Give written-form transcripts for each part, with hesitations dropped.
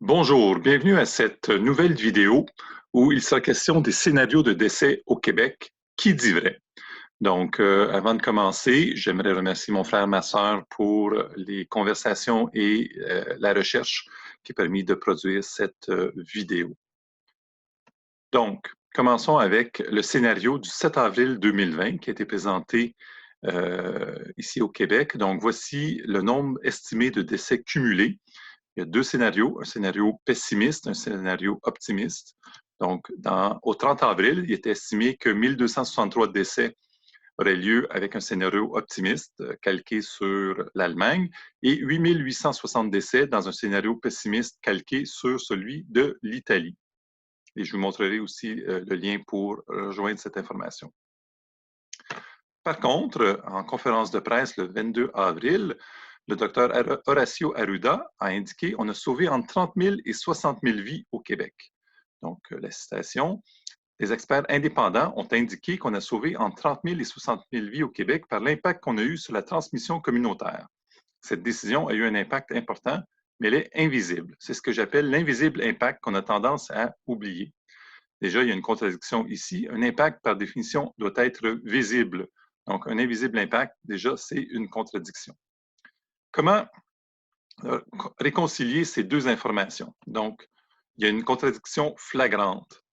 Bonjour, bienvenue à cette nouvelle vidéo où il sera question des scénarios de décès au Québec. Qui dit vrai? Donc, avant de commencer, j'aimerais remercier mon frère, ma sœur pour les conversations et la recherche qui a permis de produire cette vidéo. Donc, commençons avec le scénario du 7 avril 2020 qui a été présenté ici au Québec. Donc, voici le nombre estimé de décès cumulés. Il y a deux scénarios, un scénario pessimiste, un scénario optimiste. Donc, au 30 avril, il était estimé que 1263 décès auraient lieu avec un scénario optimiste calqué sur l'Allemagne et 8860 décès dans un scénario pessimiste calqué sur celui de l'Italie. Et je vous montrerai aussi le lien pour rejoindre cette information. Par contre, en conférence de presse le 22 avril, le docteur Horacio Arruda a indiqué qu'on a sauvé entre 30 000 et 60 000 vies au Québec. Donc, la citation, les experts indépendants ont indiqué qu'on a sauvé entre 30 000 et 60 000 vies au Québec par l'impact qu'on a eu sur la transmission communautaire. Cette décision a eu un impact important, mais elle est invisible. C'est ce que j'appelle l'invisible impact qu'on a tendance à oublier. Déjà, il y a une contradiction ici. Un impact, par définition, doit être visible. Donc, un invisible impact, déjà, c'est une contradiction. Comment réconcilier ces deux informations? Donc, il y a une contradiction flagrante.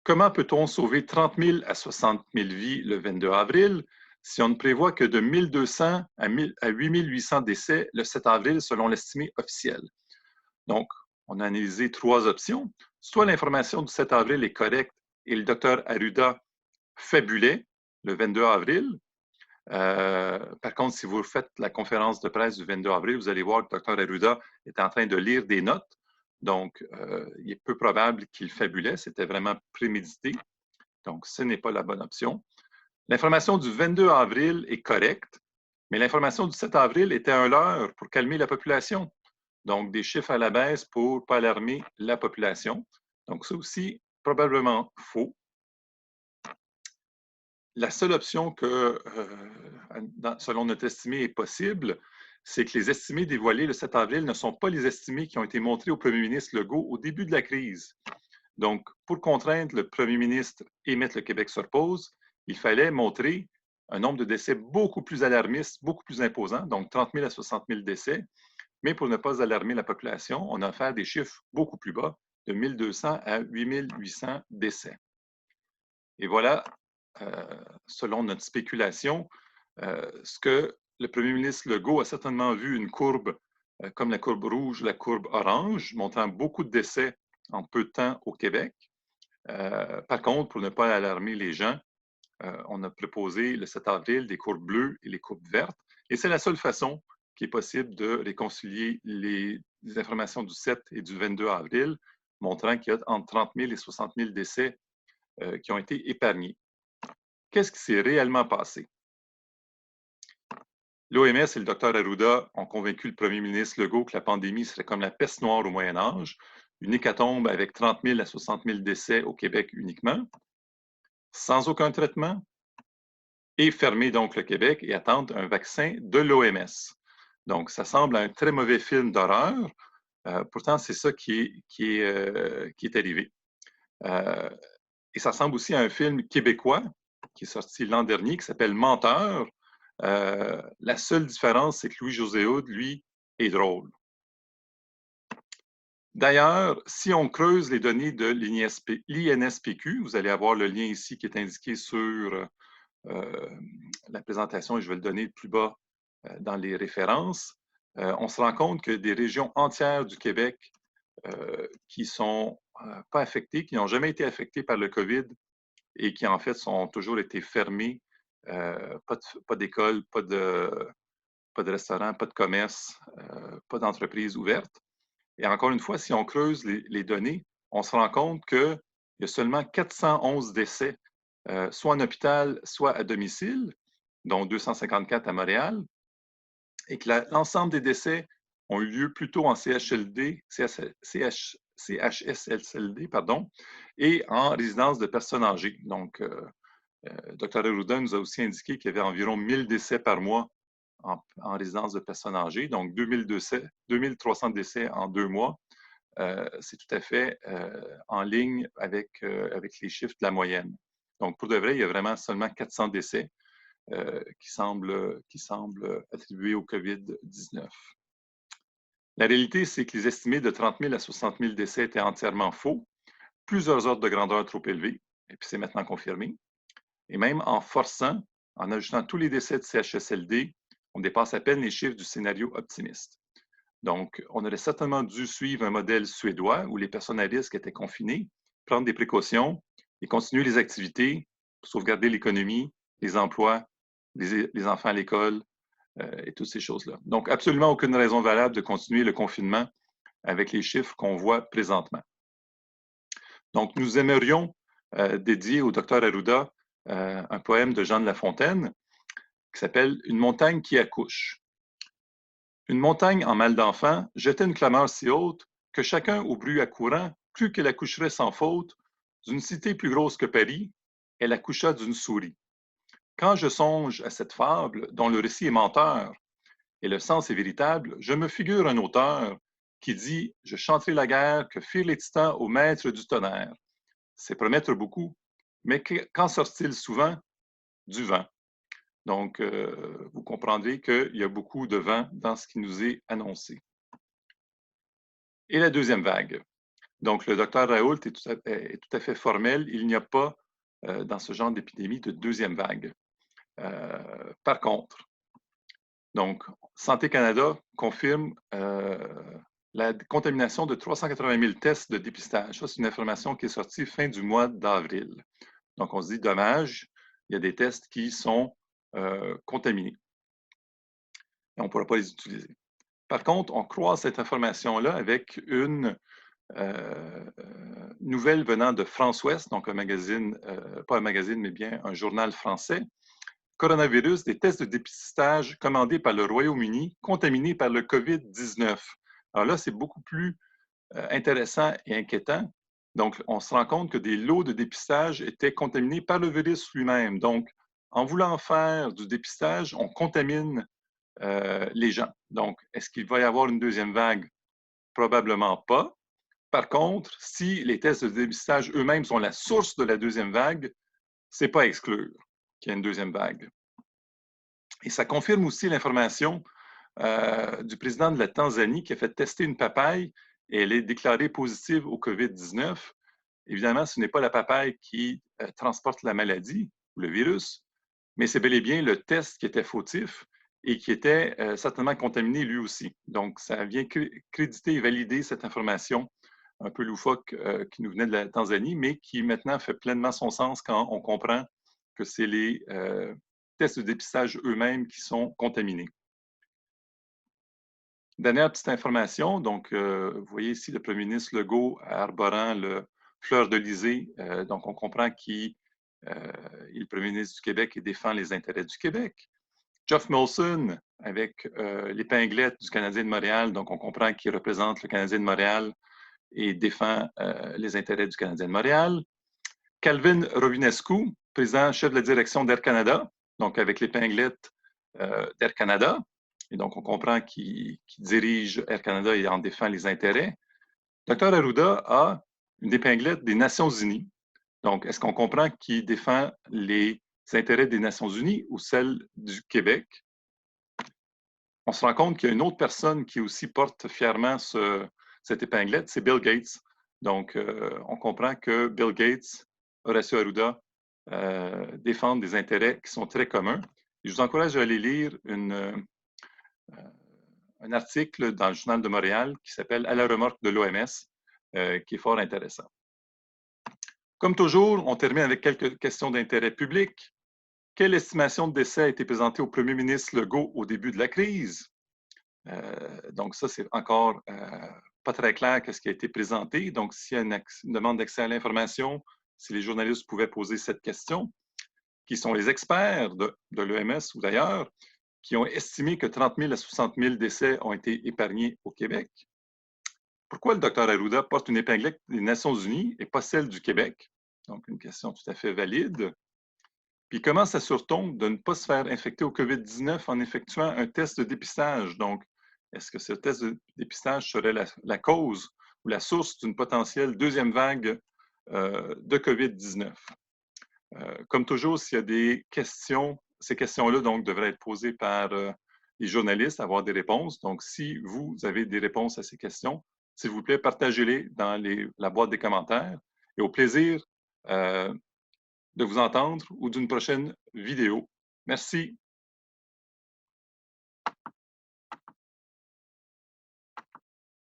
Comment peut-on sauver 30 000 à 60 000 vies le 22 avril si on ne prévoit que de 1 200 à 8 800 décès le 7 avril selon l'estimé officiel? Donc, on a analysé trois options. Soit l'information du 7 avril est correcte et le docteur Arruda fabulait le 22 avril. Par contre, si vous faites la conférence de presse du 22 avril, vous allez voir que le docteur Arruda est en train de lire des notes. Donc, il est peu probable qu'il fabulait. C'était vraiment prémédité. Donc, ce n'est pas la bonne option. L'information du 22 avril est correcte, mais l'information du 7 avril était un leurre pour calmer la population. Donc, des chiffres à la baisse pour ne pas alarmer la population. Donc, c'est aussi probablement faux. La seule option que, selon notre estimé, est possible, c'est que les estimés dévoilés le 7 avril ne sont pas les estimés qui ont été montrés au premier ministre Legault au début de la crise. Donc, pour contraindre le premier ministre et mettre le Québec sur pause, il fallait montrer un nombre de décès beaucoup plus alarmiste, beaucoup plus imposant, donc 30 000 à 60 000 décès. Mais pour ne pas alarmer la population, on a offert des chiffres beaucoup plus bas, de 1 200 à 8 800 décès. Et voilà, selon notre spéculation, ce que le premier ministre Legault a certainement vu une courbe comme la courbe rouge, la courbe orange, montrant beaucoup de décès en peu de temps au Québec. Par contre, pour ne pas alarmer les gens, on a proposé le 7 avril des courbes bleues et les courbes vertes. Et c'est la seule façon qui est possible de réconcilier les informations du 7 et du 22 avril, montrant qu'il y a entre 30 000 et 60 000 décès qui ont été épargnés. Qu'est-ce qui s'est réellement passé? L'OMS et le docteur Arruda ont convaincu le premier ministre Legault que la pandémie serait comme la peste noire au Moyen Âge, une hécatombe avec 30 000 à 60 000 décès au Québec uniquement, sans aucun traitement, et fermer donc le Québec et attendre un vaccin de l'OMS. Donc, ça semble un très mauvais film d'horreur. Pourtant, c'est ça qui est arrivé. Et ça ressemble aussi à un film québécois qui est sorti l'an dernier, qui s'appelle Menteur. La seule différence, c'est que Louis-José Hood, lui, est drôle. D'ailleurs, si on creuse les données de l'INSPQ, vous allez avoir le lien ici qui est indiqué sur la présentation, et je vais le donner plus bas dans les références. On se rend compte que des régions entières du Québec qui ne sont pas affectées, qui n'ont jamais été affectées par le COVID et qui, en fait, ont toujours été fermées. Pas d'école, pas de restaurant, pas de commerce, pas d'entreprise ouverte. Et encore une fois, si on creuse les données, on se rend compte qu'il y a seulement 411 décès, soit en hôpital, soit à domicile, dont 254 à Montréal, et que l'ensemble des décès ont eu lieu plutôt en CHSLD, et en résidence de personnes âgées. Donc, Dr. Arruda nous a aussi indiqué qu'il y avait environ 1000 décès par mois en résidence de personnes âgées, donc 2300 décès en 2 mois. c'est tout à fait en ligne avec les chiffres de la moyenne. Donc, pour de vrai, il y a vraiment seulement 400 décès qui semblent attribués au COVID-19. La réalité, c'est que les estimés de 30 000 à 60 000 décès étaient entièrement faux, plusieurs ordres de grandeur trop élevés, et puis c'est maintenant confirmé. Et même en forçant, en ajoutant tous les décès de CHSLD, on dépasse à peine les chiffres du scénario optimiste. Donc, on aurait certainement dû suivre un modèle suédois où les personnes à risque étaient confinées, prendre des précautions et continuer les activités pour sauvegarder l'économie, les emplois, les enfants à l'école et toutes ces choses-là. Donc, absolument aucune raison valable de continuer le confinement avec les chiffres qu'on voit présentement. Donc, nous aimerions dédier au Dr Arruda un poème de Jean de La Fontaine qui s'appelle « Une montagne qui accouche ». Une montagne en mal d'enfant jetait une clameur si haute que chacun au bruit accourant crut qu'elle accoucherait sans faute d'une cité plus grosse que Paris, elle accoucha d'une souris. Quand je songe à cette fable, dont le récit est menteur, et le sens est véritable, je me figure un auteur qui dit « Je chanterai la guerre que firent les titans au maître du tonnerre ». C'est promettre beaucoup, mais qu'en sort-il souvent? Du vent. Donc, vous comprendrez qu'il y a beaucoup de vent dans ce qui nous est annoncé. Et la deuxième vague. Donc, le docteur Raoult est tout à fait formel. Il n'y a pas, dans ce genre d'épidémie, de deuxième vague. Par contre, donc, Santé Canada confirme la contamination de 380 000 tests de dépistage. Ça, c'est une information qui est sortie fin du mois d'avril. Donc, on se dit, dommage, il y a des tests qui sont contaminés. Et on ne pourra pas les utiliser. Par contre, on croise cette information-là avec une nouvelle venant de France Ouest, donc un magazine, pas un magazine, mais bien un journal français. Coronavirus, des tests de dépistage commandés par le Royaume-Uni, contaminés par le COVID-19. Alors là, c'est beaucoup plus intéressant et inquiétant. Donc, on se rend compte que des lots de dépistage étaient contaminés par le virus lui-même. Donc, en voulant faire du dépistage, on contamine les gens. Donc, est-ce qu'il va y avoir une deuxième vague? Probablement pas. Par contre, si les tests de dépistage eux-mêmes sont la source de la deuxième vague, ce n'est pas à exclure qu'il y ait une deuxième vague. Et ça confirme aussi l'information du président de la Tanzanie qui a fait tester une papaye et elle est déclarée positive au COVID-19. Évidemment, ce n'est pas la papaye qui transporte la maladie ou le virus, mais c'est bel et bien le test qui était fautif et qui était certainement contaminé lui aussi. Donc, ça vient créditer et valider cette information un peu loufoque qui nous venait de la Tanzanie, mais qui maintenant fait pleinement son sens quand on comprend que c'est les tests de dépistage eux-mêmes qui sont contaminés. Dernière petite information, donc vous voyez ici le premier ministre Legault arborant le fleur d'Élysée, donc on comprend qu'il est le premier ministre du Québec et défend les intérêts du Québec. Geoff Molson avec l'épinglette du Canadien de Montréal, donc on comprend qu'il représente le Canadien de Montréal et défend les intérêts du Canadien de Montréal. Calvin Rovinescu, président chef de la direction d'Air Canada, donc avec l'épinglette d'Air Canada. Et donc, on comprend qu'il dirige Air Canada et en défend les intérêts. Dr Arruda a une épinglette des Nations unies. Donc, est-ce qu'on comprend qu'il défend les intérêts des Nations unies ou celles du Québec? On se rend compte qu'il y a une autre personne qui aussi porte fièrement cette épinglette, c'est Bill Gates. Donc, on comprend que Bill Gates, Horacio Arruda, défendent des intérêts qui sont très communs. Et je vous encourage à aller lire un article dans le Journal de Montréal qui s'appelle « À la remorque de l'OMS », qui est fort intéressant. Comme toujours, on termine avec quelques questions d'intérêt public. Quelle estimation de décès a été présentée au premier ministre Legault au début de la crise? Donc ça, c'est encore pas très clair qu'est-ce qui a été présenté. Donc, s'il y a une demande d'accès à l'information, si les journalistes pouvaient poser cette question, qui sont les experts de l'OMS ou d'ailleurs, qui ont estimé que 30 000 à 60 000 décès ont été épargnés au Québec. Pourquoi le Dr Arruda porte une épinglette des Nations unies et pas celle du Québec? Donc, une question tout à fait valide. Puis, comment s'assure-t-on de ne pas se faire infecter au COVID-19 en effectuant un test de dépistage? Donc, est-ce que ce test de dépistage serait la cause ou la source d'une potentielle deuxième vague de COVID-19. Comme toujours, s'il y a des questions, ces questions-là donc devraient être posées par les journalistes, avoir des réponses. Donc, si vous avez des réponses à ces questions, s'il vous plaît, partagez-les dans la boîte des commentaires. Et au plaisir de vous entendre ou d'une prochaine vidéo. Merci.